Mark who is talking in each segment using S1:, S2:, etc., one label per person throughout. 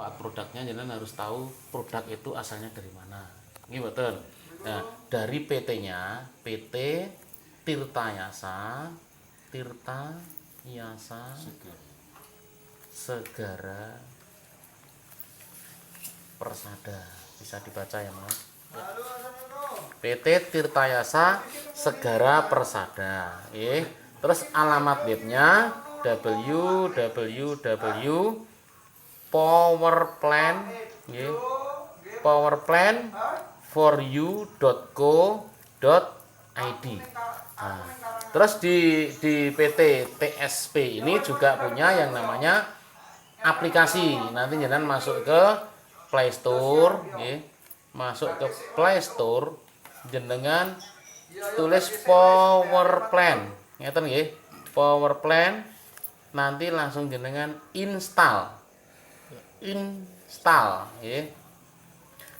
S1: manfaat produknya, jenengan harus tahu produk itu asalnya dari mana. Ini betul. Nah, dari PT-nya, PT Tirta Yasa Segara Persada, bisa dibaca ya Mas. PT Tirta Yasa Segara Persada. Terus alamat webnya powerplan4u.co.id. Nah, terus di PT TSP ini juga punya yang namanya aplikasi. Nanti jangan masuk ke Play Store, masuk ke Play Store, jenengan tulis Power Plan, ngeten nggih, Power Plan, nanti langsung jenengan install,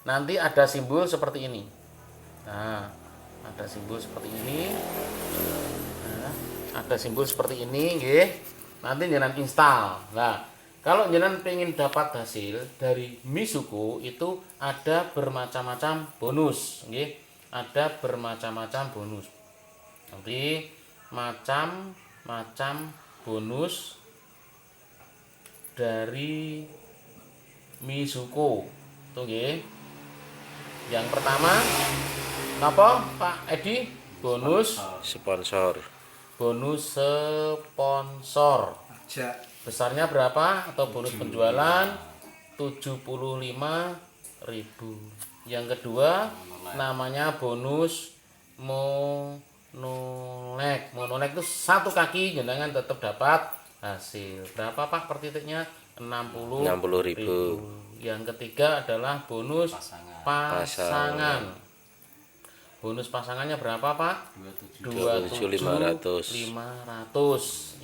S1: nanti ada simbol seperti ini. Nah, ada simbol seperti ini. Nggih. Nanti jenengan install. Nah, kalau jenengan pengen dapat hasil dari Misuko itu ada bermacam-macam bonus, nggih. Ada bermacam-macam bonus. Nanti macam-macam bonus dari Misuko. Tuh nggih. Yang pertama apa Pak Edi? Bonus
S2: sponsor.
S1: Bonus sponsor. Besarnya berapa? Atau bonus penjualan 75.000. Yang kedua namanya bonus monolek. Monolek itu satu kaki jenengan tetap dapat hasil. Berapa Pak per titiknya? 60.000. Yang ketiga adalah bonus pasangan. Bonus pasangannya berapa Pak? 27.500.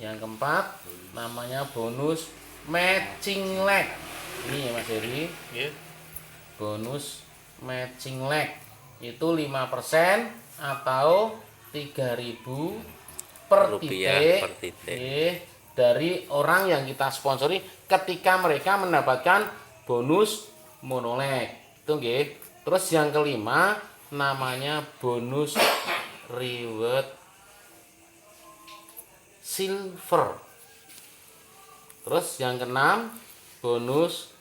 S1: Yang keempat namanya bonus matching leg. Ini ya Mas Heri. Bonus matching leg itu 5% atau 3.000 per titik dari orang yang kita sponsori ketika mereka mendapatkan bonus monoleg. Itu nggih. Terus yang kelima namanya bonus reward silver. Terus yang keenam bonus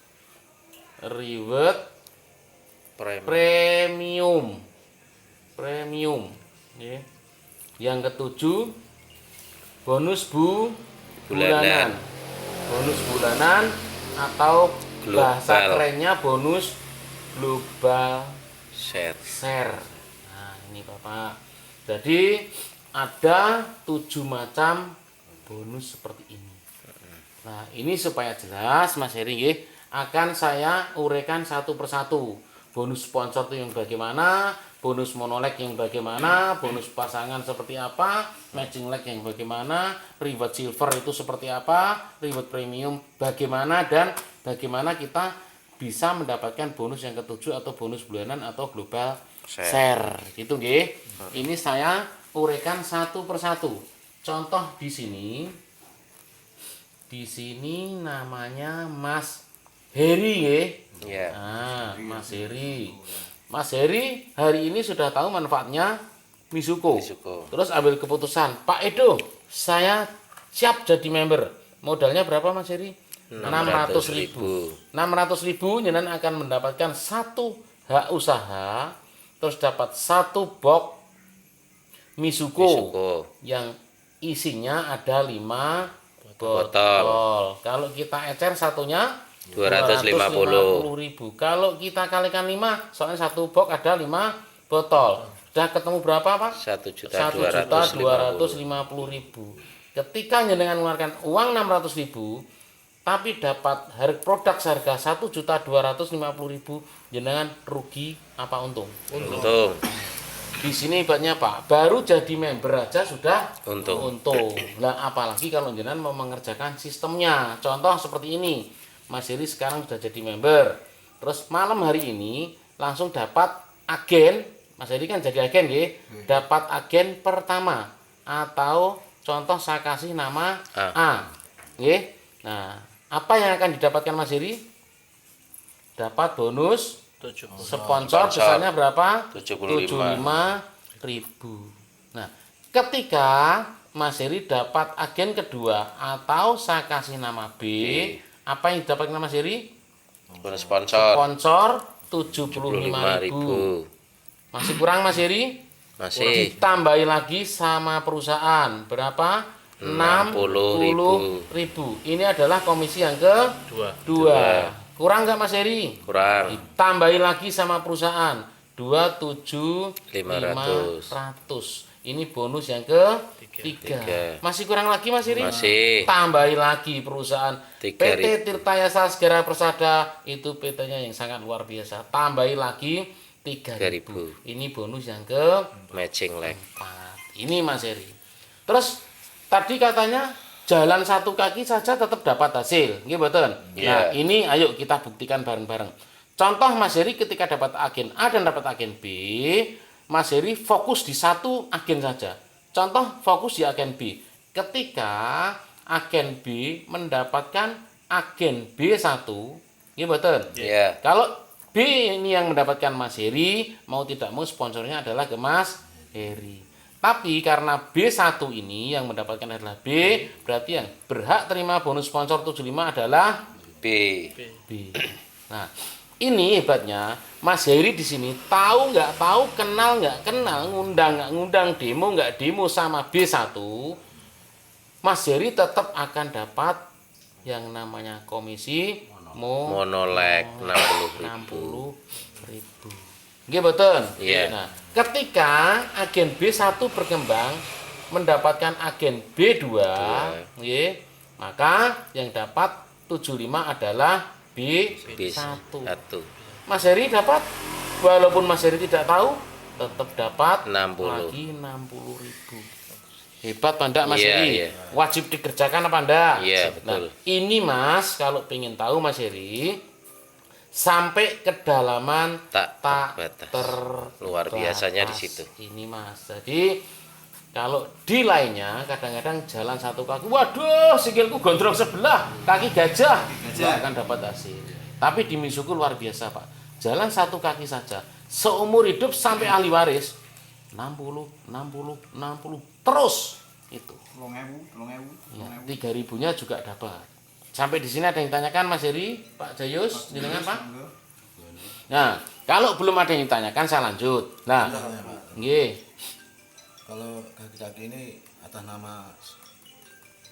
S1: reward premium. Yang ketujuh bonus bulanan. Bonus bulanan atau bahasa kerennya bonus global share. Nah, ini Bapak. Jadi ada 7 macam bonus seperti ini. Nah, ini supaya jelas Mas Heri nggih, akan saya uraikan satu persatu. Bonus sponsor itu yang bagaimana, bonus monoleg yang bagaimana, bonus pasangan seperti apa, matching leg yang bagaimana, reward silver itu seperti apa, reward premium bagaimana, dan bagaimana kita bisa mendapatkan bonus yang ketujuh atau bonus bulanan atau global share. Gitu nggih. Ini saya uraikan satu persatu. Contoh di sini. Di sini namanya Mas Heri nggih. Nah, Mas Heri. Mas Heri hari ini sudah tahu manfaatnya Misuko. Terus ambil keputusan, Pak Edo, saya siap jadi member. Modalnya berapa Mas Heri? 600.000. 600.000 jenengan akan mendapatkan satu hak usaha, terus dapat satu box Misuko yang isinya ada 5 botol. Kalau kita ecer satunya 250.000. Kalau kita kalikan 5, soalnya satu box ada 5 botol. Sudah ketemu berapa Pak? 1.250.000. Ketika jenengan mengeluarkan uang 600.000 tapi dapat produk seharga 1.250.000, jenengan rugi apa untung?
S2: Untung.
S1: Di sini ibaratnya Pak, baru jadi member aja sudah untung. Nah, apalagi kalau jenengan mau mengerjakan sistemnya. Contoh seperti ini. Mas Heri sekarang sudah jadi member. Terus malam hari ini langsung dapat agen. Mas Heri kan jadi agen nggih. Dapat agen pertama atau contoh saya kasih nama A. Nggih. Nah, apa yang akan didapatkan Mas Heri? dapat bonus
S2: 70.
S1: sponsor besarnya berapa?
S3: 75.000.
S1: Nah, ketika Mas Heri dapat agen kedua atau saya kasih nama B, apa yang dapat Mas Heri?
S3: Bonus sponsor
S1: Sponsor 75.000. Masih kurang Mas Heri?
S3: masih
S1: Ditambahi lagi sama perusahaan berapa? 60.000. Ini adalah komisi yang kedua. Kurang nggak Mas Heri?
S3: kurang
S1: Ditambahi lagi sama perusahaan
S3: 500.
S1: Ini bonus yang ketiga.
S3: Tiga.
S1: Masih kurang lagi Mas Heri?
S3: Masih.
S1: Tambahi lagi perusahaan
S3: 3.000.
S1: PT Tirtayasa Segara Persada, itu PT-nya yang sangat luar biasa. Tambahi lagi 3.000. Ini bonus yang keempat.
S3: matching leg.
S1: Ini Mas Heri. Terus tadi katanya jalan satu kaki saja tetap dapat hasil, nggih mboten? Nah, ini ayo kita buktikan bareng-bareng. Contoh Mas Heri ketika dapat agen A dan dapat agen B, Mas Heri fokus di satu agen saja. Contoh fokus di agen B. Ketika agen B mendapatkan agen B1, nggih mboten?
S3: Iya.
S1: Kalau B ini yang mendapatkan Mas Heri, mau tidak mau sponsornya adalah ke Mas Heri. Tapi karena B1 ini yang mendapatkan adalah B, berarti yang berhak terima bonus sponsor 75 adalah
S3: B.
S1: B. Nah, ini hebatnya Mas Heri di sini tahu nggak tahu, kenal nggak kenal, ngundang nggak ngundang, demo nggak demo sama B1, Mas Heri tetap akan dapat yang namanya komisi
S3: Monoleg 60.000.
S1: Nggih mboten?
S3: Iya.
S1: Nah, ketika agen B1 berkembang mendapatkan agen B2, nggih, maka yang dapat 75 adalah B1. Mas Heri dapat, walaupun Mas Heri tidak tahu, tetap dapat
S3: 60.
S1: lagi 60.000. Hebat Pak Mas
S3: Iya,
S1: Heri.
S3: iya.
S1: Wajib dikerjakan apa enggak?
S3: Iya,
S1: Nah,
S3: betul.
S1: ini Mas, kalau pengen tahu Mas Heri, sampai kedalaman
S3: Tak terbatas.
S1: terbatas.
S3: Luar biasanya di situ.
S1: Ini Mas. Jadi kalau di lainnya kadang-kadang jalan satu kaki, waduh, sikilku gondrong sebelah, kaki gajah, nggak akan dapat hasil. Tapi di Misuku luar biasa Pak. Jalan satu kaki saja, seumur hidup sampai ahli waris, 60 terus itu. 3.000-nya juga dapat. Sampai di sini ada yang tanyakan Mas Heri, Pak Jayus, dengan Pak? Nah, kalau belum ada yang ditanyakan saya lanjut. Nah, nggih.
S4: Kalau kaki-kaki ini atas nama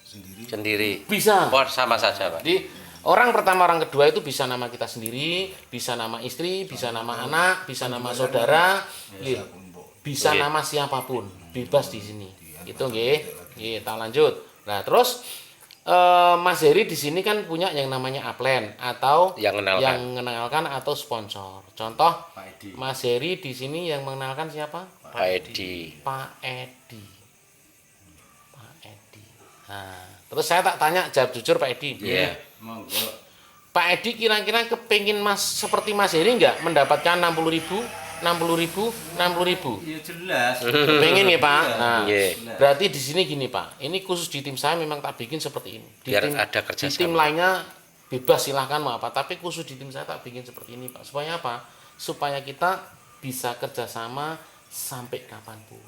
S4: sendiri.
S3: Sendiri.
S1: Bisa.
S3: Oh, sama saja, Pak.
S1: Jadi orang pertama, orang kedua itu bisa nama kita sendiri, bisa nama istri, bisa nama anak, bisa nama saudara, nggih. Bisa
S3: Nggih.
S1: nama siapapun, bebas di sini. Gitu nggih. Nggih, kita lanjut. Nah, terus Mas Heri di sini kan punya yang namanya upline atau
S3: Yang mengenalkan.
S1: yang mengenalkan atau sponsor. Contoh
S4: Pak Edi.
S1: Mas Heri di sini yang mengenalkan siapa?
S3: Pak Edi.
S1: Pak Edi. Pak Edi. Nah, terus saya tak tanya, jawab jujur Pak Edi.
S3: Iya.
S4: Monggo.
S1: Pak Edi kira-kira kepingin Mas seperti Mas Heri nggak mendapatkan 60.000?
S4: Iya jelas.
S1: Pengen ya Pak. Nah,
S3: Iya.
S1: berarti di sini gini Pak. Ini khusus di tim saya memang tak bikin seperti ini. Di
S3: Biar
S1: tim,
S3: ada
S1: di
S3: kerjasama.
S1: tim lainnya bebas silahkan mau apa. Tapi khusus di tim saya tak bikin seperti ini Pak. Supaya apa? Supaya kita bisa kerjasama sampai kapanpun.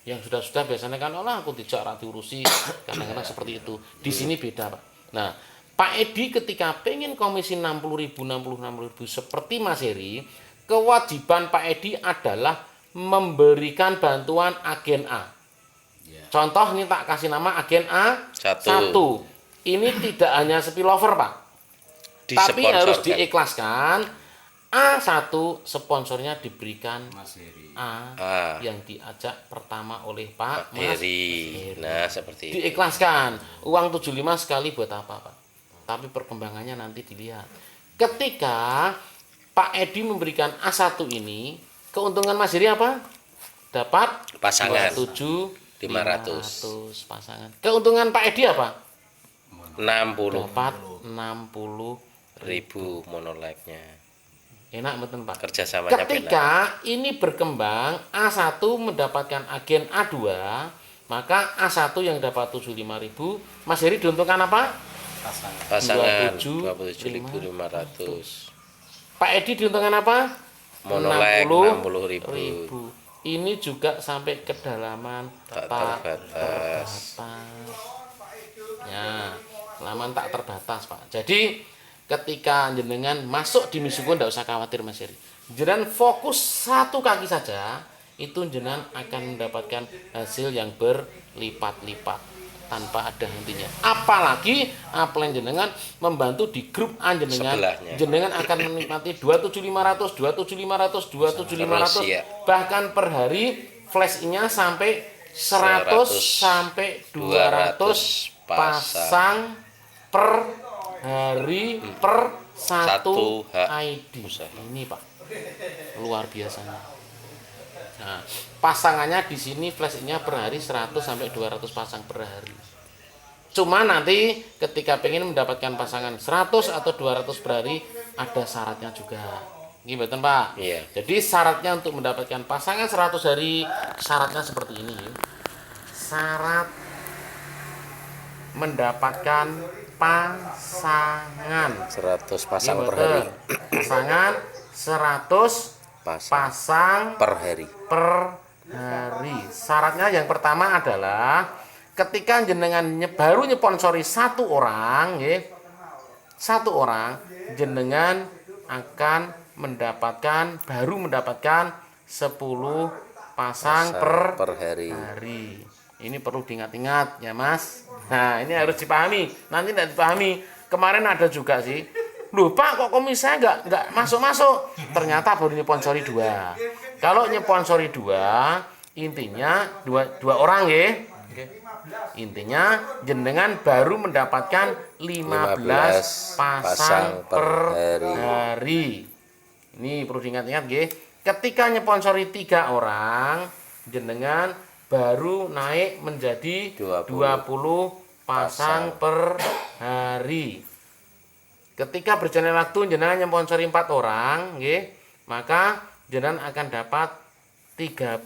S1: Yang sudah-sudah biasanya kan, oh aku tidak diurusi. Kadang-kadang seperti itu. Di sini beda Pak. Nah, Pak Edi ketika pengen komisi 60.000 seperti Mas Heri, kewajiban Pak Edi adalah memberikan bantuan agen A. Contoh ini tak kasih nama agen A
S3: Satu.
S1: Ini tidak hanya spillover Pak, tapi harus
S3: Disponsorkan.
S1: diikhlaskan. A1 sponsornya diberikan
S4: Mas Heri.
S1: A
S3: Ah.
S1: yang diajak pertama oleh Pak Mas
S3: Heri. Nah, seperti itu.
S1: diikhlaskan. Uang 75 sekali buat apa Pak? Tapi perkembangannya nanti dilihat. Ketika Pak Edi memberikan A1 ini, keuntungan Mas Heri apa? Dapat
S3: Pasangan.
S1: 27.500 pasangan. Keuntungan Pak Edi apa?
S3: 60.000
S1: Dapat 60.
S3: monolegnya.
S1: Enak betul Pak.
S3: Kerjasamanya benar.
S1: Ketika ini berkembang, A1 mendapatkan agen A2, maka A1 yang dapat 75.000, Mas Heri diuntungkan apa?
S4: Pasangan.
S3: Pasangan
S1: 27.500.
S3: 27.500.
S1: Pak Edi diuntungkan apa?
S3: Monolek 60.000.
S1: Ini juga sampai kedalaman
S3: Tak
S1: tak
S3: terbatas.
S1: Ya, kedalaman tak terbatas, Pak. Jadi ketika jenengan masuk di Misuko ndak usah khawatir Mas Heri. Jenengan fokus satu kaki saja, itu jenengan akan mendapatkan hasil yang berlipat-lipat tanpa ada hentinya. Apalagi upline jenengan membantu di grup jenengan,
S3: Sebelahnya.
S1: jenengan akan menikmati 27500, 27500, 27500,
S3: Terus, ya.
S1: bahkan per hari flash-nya sampai 100 sampai 200 pasang per hari per satu
S3: Satu
S1: ID. Ini Pak, luar biasanya. Nah, pasangannya di sini flash-nya per hari 100 sampai 200 pasang per hari. Cuma nanti ketika pengen mendapatkan pasangan 100 atau 200 per hari ada syaratnya juga. Ini betul Pak.
S3: Iya.
S1: Jadi syaratnya untuk mendapatkan pasangan 100 hari, syaratnya seperti ini. Syarat mendapatkan pasangan
S3: 100 pasang
S1: Ini
S3: per
S1: betul.
S3: hari.
S1: Pasangan 100 pasang
S3: Per hari.
S1: per hari. Syaratnya yang pertama adalah ketika jenengan baru nyponsori satu orang, satu orang, jenengan akan baru mendapatkan 10 pasang per
S3: hari.
S1: hari. Ini perlu diingat-ingat ya Mas. Nah ini harus dipahami. Nanti tidak dipahami. Kemarin ada juga sih. Loh Pak, kok komisi saya nggak masuk-masuk? Ternyata baru nyponsori 2. Kalau nyponsori 2, intinya dua orang ya. Intinya jenengan baru mendapatkan 15 pasang per hari. Ini perlu diingat-ingat ya. Ketika nyponsori 3 orang, jenengan baru naik menjadi 20 pasang per hari. Ketika berjalan waktu jenengan nyponsori 4 orang, maka jenengan akan dapat 30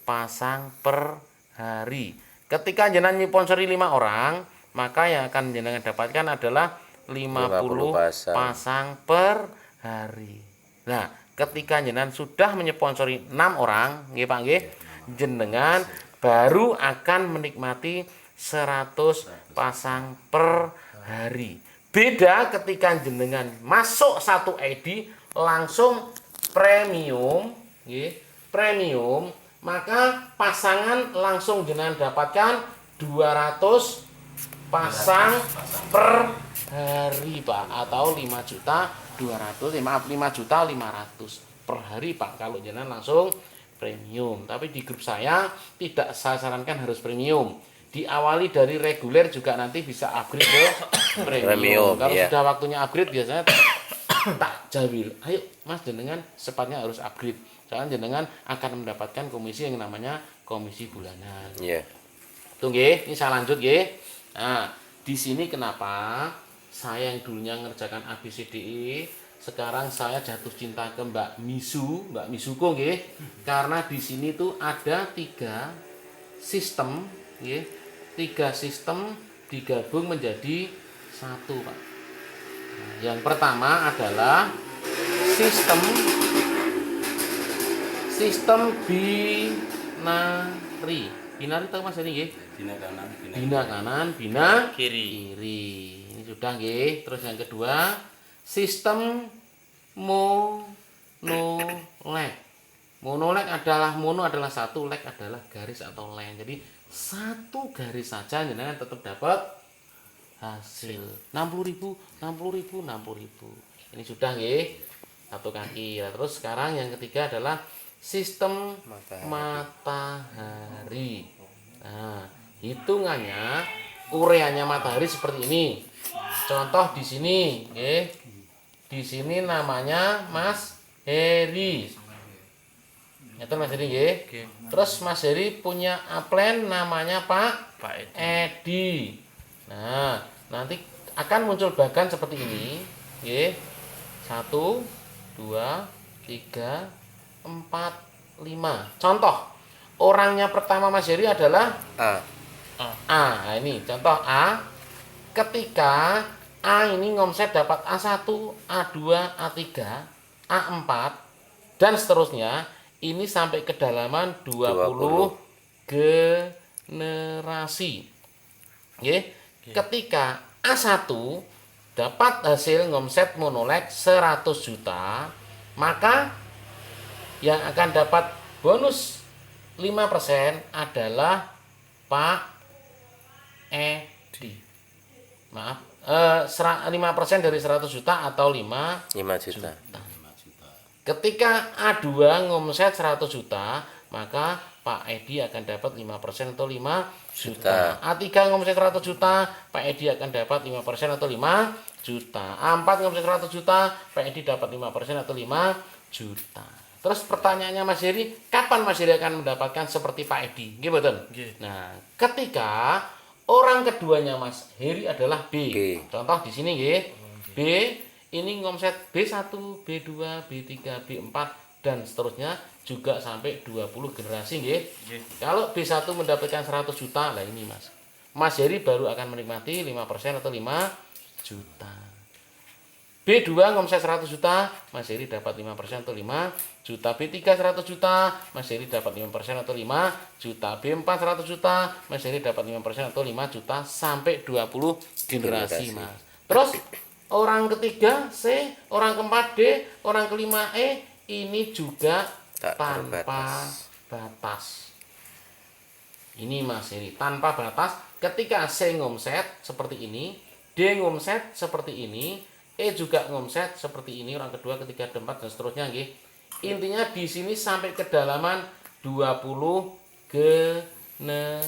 S1: pasang per hari. Ketika jenengan nyponsori 5 orang, maka yang akan jenengan dapatkan adalah 50 pasang per hari. Nah, ketika jenengan sudah menyponsori 6 orang, Pak jenengan baru akan menikmati 100 pasang per hari. Beda ketika jenengan masuk satu ID langsung premium, premium, maka pasangan langsung jenengan dapatkan 200 pasang per hari Pak, atau 5.500.000 per hari Pak kalau jenengan langsung premium. Tapi di grup saya tidak saya sarankan harus premium. Diawali dari reguler juga nanti bisa upgrade ke premium. Kalau sudah waktunya upgrade biasanya tak jawil. Ayo Mas jenengan sepatnya harus upgrade. Soalnya jenengan akan mendapatkan komisi yang namanya komisi bulanan.
S3: Iya.
S1: Tunggu, ini saya lanjut ya. Nah, di sini kenapa saya yang dulunya ngerjakan ABCDE, sekarang saya jatuh cinta ke Mbak Misuko nggih. Karena di sini tuh ada 3 sistem nggih. 3 sistem digabung menjadi 1, Pak. Nah, yang pertama adalah sistem binari. Binari tahu Mas ini nggih? Bina kanan, bina kiri. Ini sudah nggih. Terus yang kedua, sistem monolek. Monolek adalah satu, lek adalah garis atau line. Jadi satu garis saja jenengan tetap dapat hasil 60.000. Ini sudah nggih. Satu kaki. Nah, terus sekarang yang ketiga adalah sistem matahari. Nah, hitungannya ureanya matahari seperti ini. Contoh di sini, di sini namanya Mas Heri. Itu Mas Heri, Terus Mas Heri punya upline namanya Pak Edi. Nah, nanti akan muncul bagan seperti ini, 1, 2, 3, 4, 5. Contoh, orangnya pertama Mas Heri adalah A. Nah, ini contoh A. Ketika A ini ngomset dapat A1, A2, A3, A4 dan seterusnya. Ini sampai kedalaman 20 generasi. Oke. Ketika A1 dapat hasil ngomset monolek 100 juta, maka yang akan dapat bonus 5% adalah Pak Edi. Maaf, 5% dari 100 juta atau 5
S3: juta.
S1: Ketika A2 ngomset 100 juta, maka Pak Edi akan dapat 5% atau 5 juta. A3 ngomset 100 juta, Pak Edi akan dapat 5% atau 5 juta. A4 ngomset 100 juta, Pak Edi dapat 5% atau 5 juta. Terus pertanyaannya Mas Heri, kapan Mas Heri akan mendapatkan seperti Pak Edi? Nggih mboten? Nah, ketika orang keduanya Mas Heri adalah B. Contoh di sini nggih. B ini ngomset B1, B2, B3, B4 dan seterusnya juga sampai 20 generasi nggih. Kalau B1 mendapatkan 100 juta, lah ini Mas. Mas Heri baru akan menikmati 5% atau 5 juta. B2 ngomset 100 juta, Mas Heri dapat 5% atau 5 juta. B3 100 juta, Mas Heri dapat 5% atau 5 juta. B4 100 juta, Mas Heri dapat 5% atau 5 juta sampai 20 generasi Mas. Terus orang ketiga C, orang keempat D, orang kelima E, ini juga tanpa batas. Ini Mas Heri, tanpa batas. Ketika C ngomset seperti ini, D ngomset seperti ini, E juga ngomset seperti ini, orang kedua, ketiga, keempat dan seterusnya nggih. Intinya di sini sampai kedalaman 20 generasi.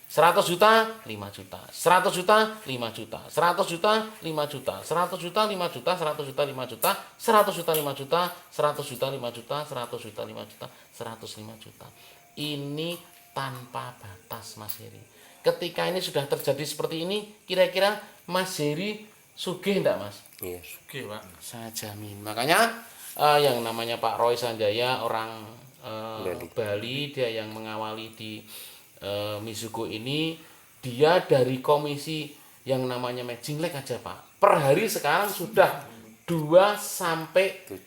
S1: 100 juta 5 juta, 100 juta 5 juta, 100 juta 5 juta, 100 juta 5 juta, 100 juta 5 juta, 100 juta 5 juta, 100 juta 5 juta, 100 juta 5 juta, 105 juta. Ini tanpa batas Mas Heri. Ketika ini sudah terjadi seperti ini, kira-kira Mas Heri sugih enggak Mas?
S3: Iya.
S4: Sugih, Pak.
S1: Saya jamin. Makanya yang namanya Pak Roy Sanjaya, orang Bali, dia yang mengawali di Mizuko ini, dia dari komisi yang namanya matching leg aja Pak. Per hari sekarang sudah 2 sampai 5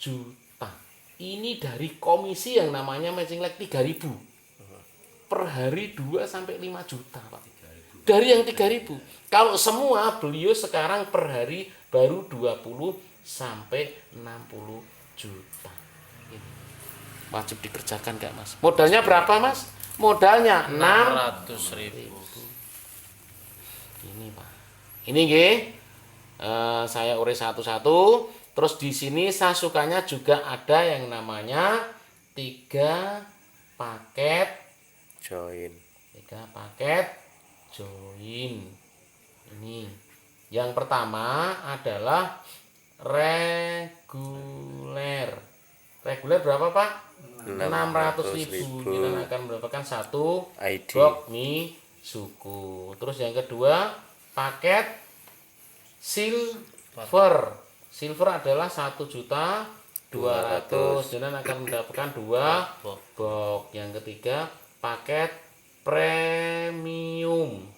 S1: juta. Ini dari komisi yang namanya matching leg 3.000. Per hari 2 sampai 5 juta Pak. Dari yang 3.000. Kalau semua beliau sekarang per hari baru 20 sampai 60 juta. Ini wajib dikerjakan enggak Mas? Modalnya berapa Mas? Modalnya
S4: 600.000.
S1: Ini Pak. Ini nggih. Saya urai satu-satu. Terus di sini sasukanya juga ada yang namanya 3 paket
S3: Join.
S1: 3 paket join. Ini. Yang pertama adalah reguler. Reguler berapa Pak? 600.000. Kita akan mendapatkan 1
S3: ID.
S1: box Mizuko. Terus yang kedua paket silver. Silver adalah 1.200.000. Dan akan mendapatkan 2 box. Yang ketiga paket premium.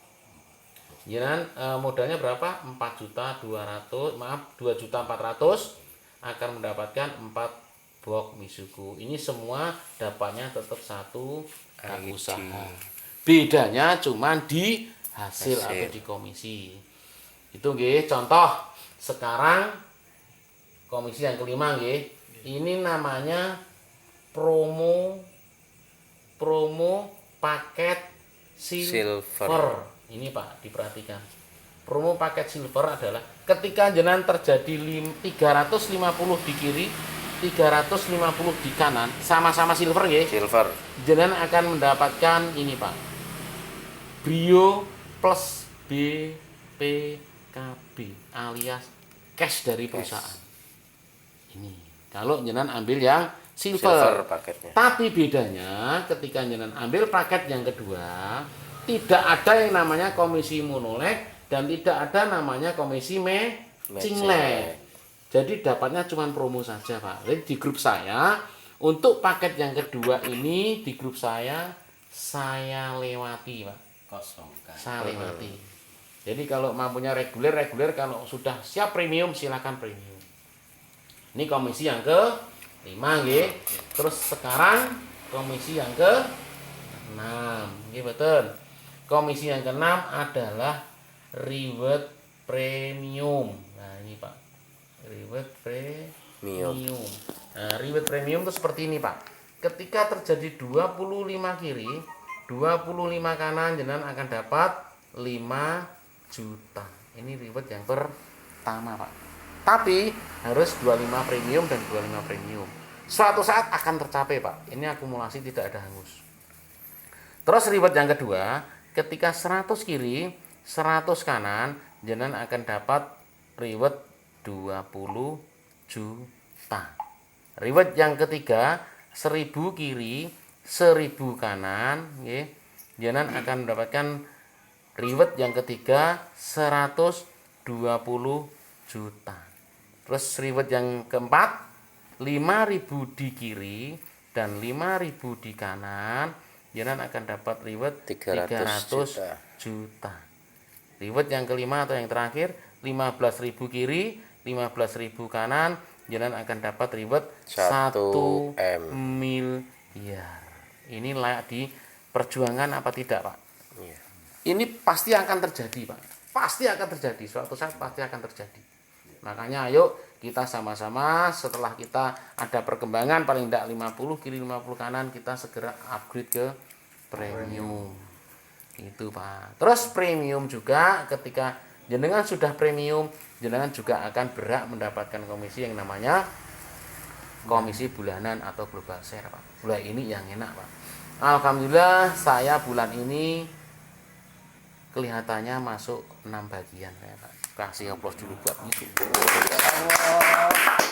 S1: Jangan modalnya berapa? 4.200.000. Maaf, 2.400.000 akan mendapatkan 4 box Mizuko. Ini semua dapatnya tetap 1 hak usaha. Bedanya cuma di hasil atau di komisi. Itu nggih, contoh sekarang komisi yang kelima nggih. Ini namanya promo paket silver. Ini Pak, diperhatikan. Promo paket silver adalah ketika jenengan terjadi 350 di kiri, 350 di kanan, sama-sama silver nggih.
S3: Silver.
S1: Jenengan akan mendapatkan ini Pak. Brio plus BPKB alias cash dari perusahaan. Ini. Kalau jenengan ambil yang silver
S3: paketnya.
S1: Tapi bedanya ketika jenengan ambil paket yang kedua, tidak ada yang namanya komisi monoleg dan tidak ada namanya komisi matching leg. Jadi dapatnya cuma promo saja Pak. Jadi di grup saya untuk paket yang kedua ini di grup saya lewati Pak.
S4: Kosongkan.
S1: Saya lewati. Jadi kalau mampunya reguler, kalau sudah siap premium silakan premium. Ini komisi yang ke-5 nggih. Terus sekarang komisi yang ke-6 nggih betul. Komisi yang ke-6 adalah reward premium. Nah, ini Pak. Reward premium. Nah, reward premium itu seperti ini, Pak. Ketika terjadi 25 kiri, 25 kanan, jenengan akan dapat 5 juta. Ini reward yang pertama, Pak. Tapi harus 25 premium dan 25 premium. Suatu saat akan tercapai, Pak. Ini akumulasi tidak ada hangus. Terus reward yang kedua, ketika 100 kiri, 100 kanan, jenengan akan dapat reward 20 juta. Reward yang ketiga, 1000 kiri, 1000 kanan, nggih. Jenengan akan mendapatkan reward yang ketiga 120 juta. Terus reward yang keempat 5.000 di kiri dan 5.000 di kanan, jenengan akan dapat reward 300 juta. Reward yang kelima atau yang terakhir 15.000 kiri, 15.000 kanan, jenengan akan dapat reward 1 miliar. Ini layak diperjuangkan apa tidak, Pak?
S3: Iya.
S1: Ini pasti akan terjadi, Pak. Pasti akan terjadi, suatu saat pasti akan terjadi. Makanya ayo kita sama-sama setelah kita ada perkembangan paling tidak 50 kiri 50 kanan, kita segera upgrade ke premium. Itu, Pak. Terus premium juga ketika jenengan sudah premium, jenengan juga akan berhak mendapatkan komisi yang namanya komisi bulanan atau global share, Pak. Bulan ini yang enak, Pak. Alhamdulillah saya bulan ini kelihatannya masuk 6 bagian ya, Pak. Kasih aplaus dulu buat itu.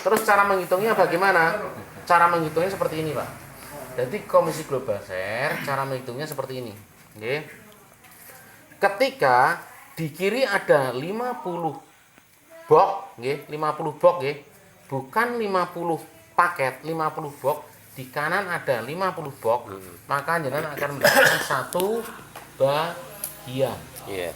S1: Terus cara menghitungnya bagaimana? Cara menghitungnya seperti ini, Pak. Jadi komisi global share cara menghitungnya seperti ini. Oke. Ketika di kiri ada 50 box, nggih, 50 box nggih. Bukan 50 paket, 50 box. Di kanan ada 50 box, maka jenengan akan mendapatkan 1 bagian.
S3: Iya.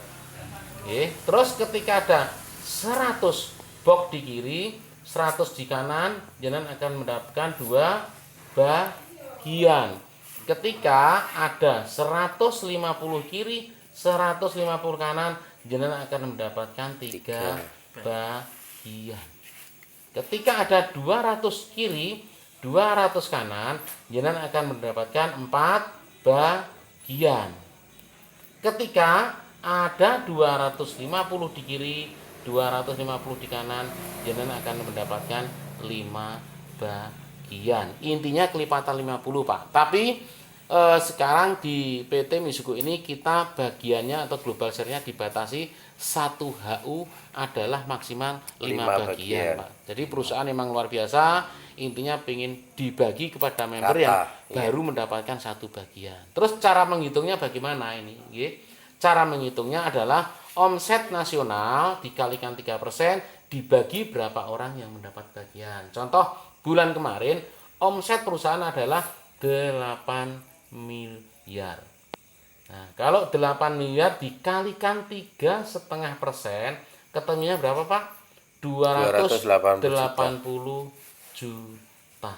S1: Oke. Terus ketika ada 100 box di kiri, 100 di kanan, jenengan akan mendapatkan 2 bagian. Ketika ada 150 kiri, 150 kanan, jenengan akan mendapatkan 3 bagian. Ketika ada 200 kiri, 200 kanan, jenengan akan mendapatkan 4 bagian. Ketika ada 250 di kiri, 250 di kanan, jenengan akan mendapatkan 5 bagian. Intinya kelipatan 50, Pak. Tapi sekarang di PT Mizugo ini kita bagiannya atau global share-nya dibatasi 1 HU adalah maksimal 5 bagian, Pak. Jadi perusahaan memang luar biasa, intinya pengen dibagi kepada member yang baru mendapatkan 1 bagian. Terus cara menghitungnya bagaimana ini? Cara menghitungnya adalah omset nasional dikalikan 3% dibagi berapa orang yang mendapat bagian. Contoh bulan kemarin omset perusahaan adalah 8 miliar. Nah, kalau 8 miliar dikalikan 3,5%, ketemunya berapa, Pak? 280 juta.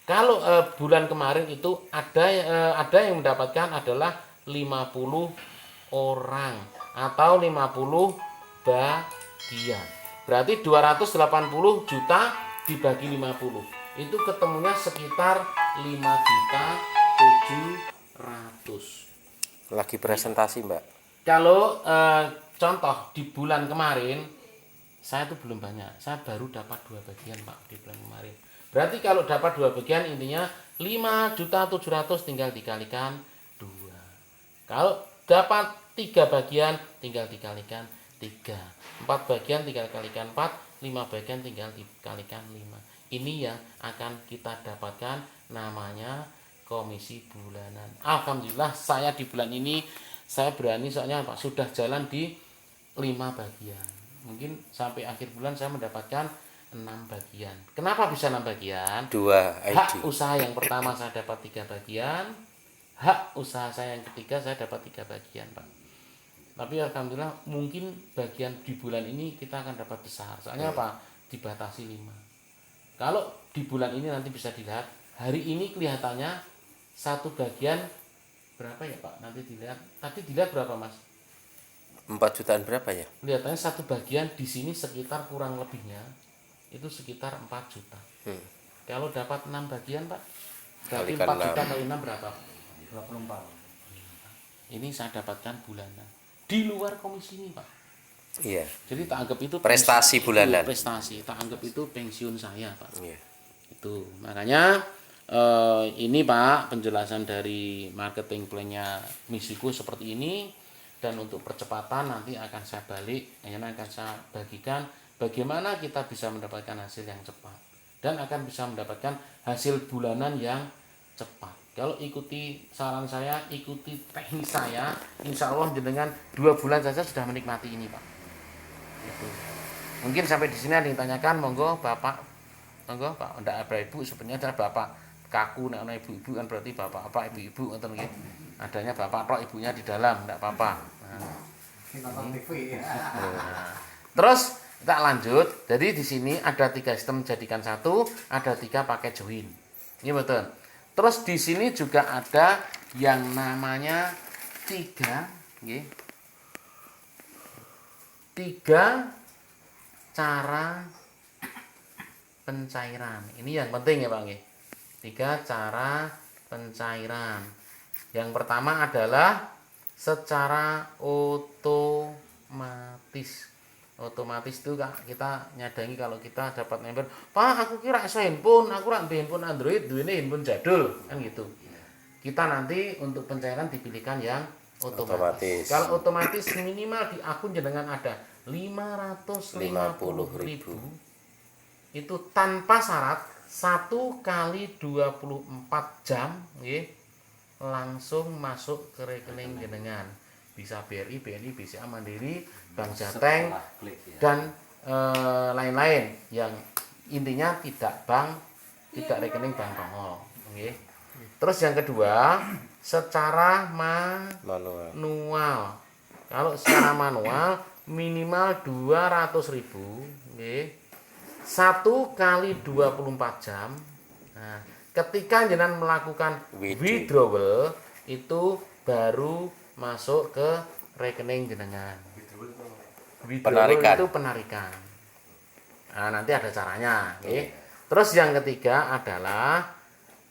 S1: Kalau bulan kemarin itu ada yang mendapatkan adalah 50 orang atau 50 bagian. Berarti 280 juta dibagi 50. Itu ketemunya sekitar 5.700.000.
S3: Lagi presentasi, Mbak.
S1: Kalau contoh di bulan kemarin saya tuh belum banyak. Saya baru dapat 2 bagian, Pak, di bulan kemarin. Berarti kalau dapat 2 bagian intinya 5.700.000 tinggal dikalikan 2. Kalau dapat 3 bagian tinggal dikalikan 3. 4 bagian tinggal dikalikan 4, 5 bagian tinggal dikalikan 5. Ini yang akan kita dapatkan namanya komisi bulanan. Alhamdulillah saya di bulan ini saya berani soalnya Pak sudah jalan di 5 bagian. Mungkin sampai akhir bulan saya mendapatkan 6 bagian. Kenapa bisa 6 bagian?
S3: 2 ID.
S1: Hak usaha yang pertama saya dapat 3 bagian. Hak usaha saya yang ketiga saya dapat 3 bagian, Pak. Tapi alhamdulillah mungkin bagian di bulan ini kita akan dapat besar. Soalnya apa? Dibatasi 5. Kalau di bulan ini nanti bisa dilihat, hari ini kelihatannya satu bagian berapa ya Pak? Nanti dilihat. Tadi dilihat berapa Mas?
S3: 4 jutaan berapa ya?
S1: Kelihatannya satu bagian di sini sekitar kurang lebihnya itu sekitar 4 juta. Kalau dapat 6 bagian Pak, berarti
S3: Kalikan
S1: 4 juta
S3: 6.
S1: kali 6 berapa? 24. Ini saya dapatkan bulanan. Di luar komisi ini Pak.
S3: Iya.
S1: Jadi tak anggap itu
S3: Prestasi bulanan.
S1: Prestasi, tak anggap itu pensiun saya Pak.
S3: Iya.
S1: Itu makanya ini Pak penjelasan dari marketing plan-nya misiku seperti ini. Dan untuk percepatan nanti akan saya balik, akan saya bagikan bagaimana kita bisa mendapatkan hasil yang cepat dan akan bisa mendapatkan hasil bulanan yang cepat. Kalau ikuti saran saya, ikuti teknik saya, insya Allah dengan 2 bulan saja sudah menikmati ini Pak. Itu. Mungkin sampai di sini ada yang ditanyakan, monggo Bapak, monggo Pak, enggak ada Ibu, sebenarnya adalah Bapak kaku, nek ana ibu-ibu kan berarti bapak ibu-ibu ngoten nggih. Adanya bapak tok, ibunya di dalam, enggak apa-apa. Terus kita lanjut. Jadi di sini ada 3 sistem jadikan 1, ada 3 pakai join. Ini betul. Terus di sini juga ada yang namanya 3, nggih. 3 cara pencairan. Ini yang penting ya Pak nggih. 3 cara pencairan. Yang pertama adalah secara otomatis. Otomatis itu kita nyadangi kalau kita dapat member, Pak aku kira iso handphone, aku rak handphone Android, duwene handphone jadul, kan gitu. Kita nanti untuk pencairan dipilihkan yang otomatis. Kalau otomatis minimal di akun jenengan ada 550.000 itu tanpa syarat 1 kali 24 jam langsung masuk ke rekening jenengan. Bisa BRI, BNI, BCA, Mandiri, Bank Jateng dan lain-lain yang intinya tidak bank, tidak rekening bank Tongol. Terus yang kedua secara manual. Kalau secara manual minimal 200.000 1 kali 24 jam. Nah, ketika jenengan melakukan withdrawal itu baru masuk ke rekening jenengan. Withdrawal itu penarikan. Nah, nanti ada caranya, okay. Terus yang ketiga adalah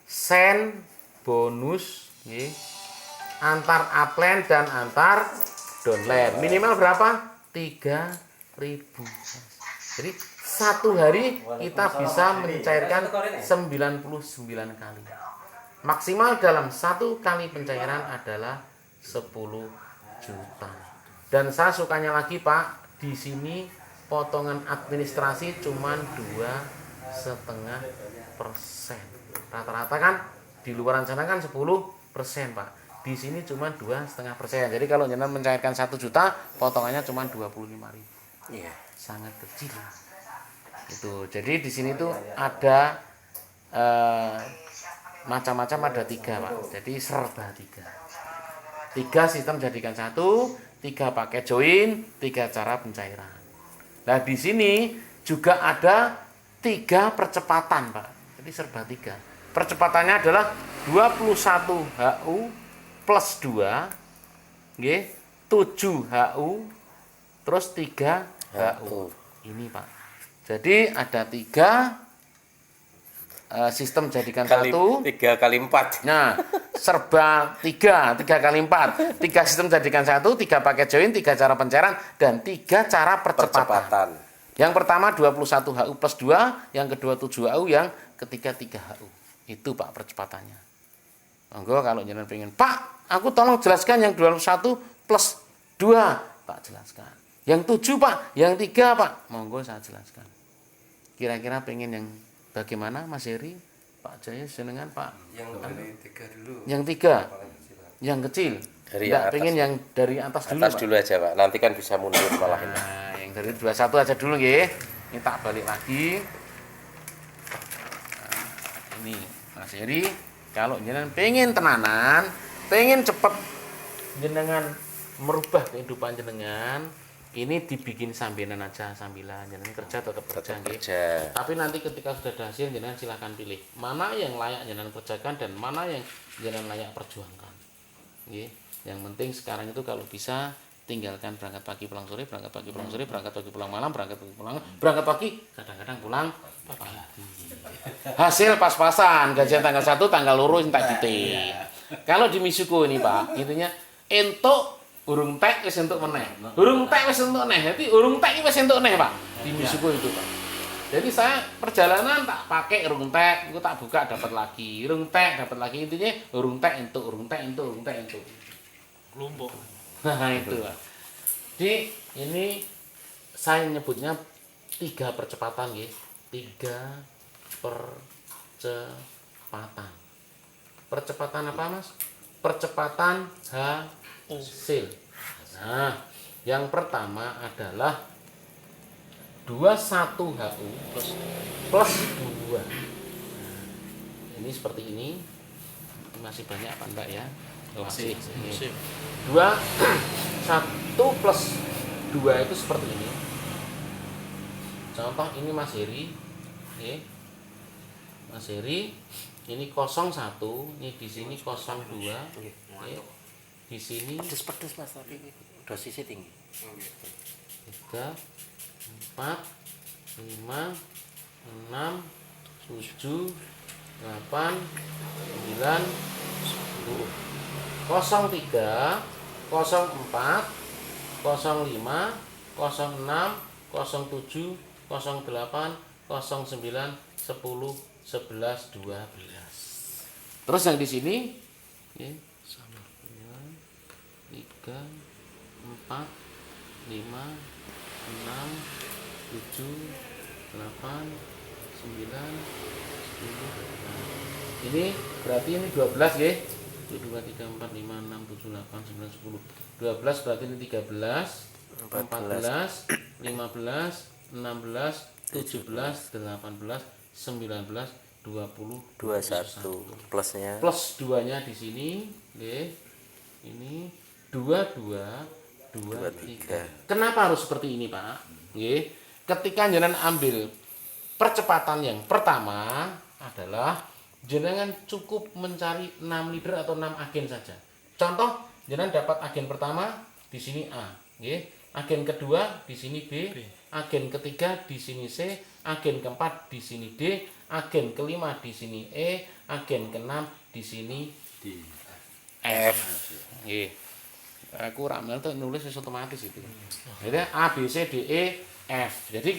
S1: send bonus, okay, antar upline dan antar downline. Minimal berapa? 3.000. Jadi satu hari kita bisa mencairkan 99 kali. Maksimal dalam 1 kali pencairan adalah 10 juta. Dan saya sukanya lagi Pak, di sini potongan administrasi cuma 2,5%. Rata-rata kan di luaran sana kan 10% Pak. Di sini cuma 2,5%. Jadi kalau jenengan mencairkan 1 juta, potongannya cuma 25.000.
S3: Iya.
S1: Sangat kecil. Itu. Jadi di sini tuh ada macam-macam, ada 3 Pak. Jadi serba 3 sistem jadikan 1, 3 pakai join, 3 cara pencairan. Nah di sini juga ada 3 percepatan Pak. Jadi serba 3. Percepatannya adalah 21 HU plus 2, 7 HU, terus 3 HU. Ini Pak. Jadi ada 3 sistem jadikan 1,
S3: 3 kali 4.
S1: Nah, serba 3 kali 4. 3 sistem jadikan 1, 3 pakai join, 3 cara pencairan, dan 3 cara percepatan. Yang pertama 21 HU plus 2, yang kedua 7 HU, yang ketiga 3 HU. Itu Pak percepatannya. Monggo kalau jenengan pengen, Pak, aku tolong jelaskan yang 21 plus 2. Pak jelaskan. Yang 7 Pak, yang 3 Pak. Monggo saya jelaskan. Kira-kira pengen yang bagaimana Mas Heri? Pak Jaya senengan Pak?
S2: Yang dari 3 dulu.
S1: Yang 3. Yang kecil.
S3: Dari
S1: Nggak,
S3: atas.
S1: pengen yang dari atas dulu
S3: Atas
S1: Pak.
S3: dulu aja Pak. Nanti kan bisa mundur malah ini.
S1: Nah, yang dari 21 aja dulu nggih. Ini tak balik lagi. Nah, ini Mas Heri, kalau jenengan pengen tenanan, pengen cepet jenengan merubah kehidupan jenengan, ini dibikin sambilan aja, sambilan jenengan kerja tetap kerja nggih.
S3: Kerja.
S1: Tapi nanti ketika sudah ada hasil jenengan silahkan pilih mana yang layak jenengan kerjakan dan mana yang jenengan layak perjuangkan. Nggih. Yang penting sekarang itu kalau bisa tinggalkan berangkat pagi pulang sore, berangkat pagi pulang sore, berangkat pagi pulang malam, berangkat pagi pulang, berangkat pagi, kadang-kadang pulang pagi. Hasil pas-pasan, gajian tanggal 1, tanggal 2 entek dite. Kalau di Misuko ini Pak, intinya entuk urung tek wis entuk meneh. Urung tek wis entuk neh. Jadi urung tek wis entuk neh, Pak. Di Misuko itu, Pak. Jadi saya perjalanan tak pakai urung tek, itu tak buka dapat lagi. Urung tek dapat lagi, intinya urung tek entuk, urung tek entuk, urung tek entuk.
S4: Kelompok.
S1: Nah itu Pak. Jadi ini saya nyebutnya 3 percepatan ya. 3 percepatan. Percepatan apa Mas? Percepatan hasil. Nah, yang pertama adalah 21HU plus 2. Nah, ini seperti ini. Masih banyak apa enggak ya? Masih. 1 plus 2 itu seperti ini. Contoh ini Mas Heri. Oke. Mas Heri, ini 01, ini di sini 02. Oke. Di sini
S3: Pedes Mas tapi dosisnya tinggi.
S1: 3 4 5 6 7 8 9 10. 03 04 05 06 07 08 09 10 11 12. Terus yang di sini ya, 3 4 5 6 7 8 9 10. Ini berarti ini 12 ya. 1 2 3 4 5 6 7 8 9 10. 12 berarti ini 13 14 15 16 17 18 19 20
S3: 21 plusnya.
S1: Plus 2-nya di sini nggih. Ini 22 23. Kenapa harus seperti ini, Pak? Nggih. Ketika jenengan ambil percepatan yang pertama adalah jenengan cukup mencari 6 leader atau 6 agen saja. Contoh, jenengan dapat agen pertama di sini A, nggih. Agen kedua di sini B, agen ketiga di sini C, agen keempat di sini D, agen kelima di sini E, agen keenam di sini D. F. Nggih. Aku ramel tuh nulis otomatis itu. Jadi A B C D E F. Jadi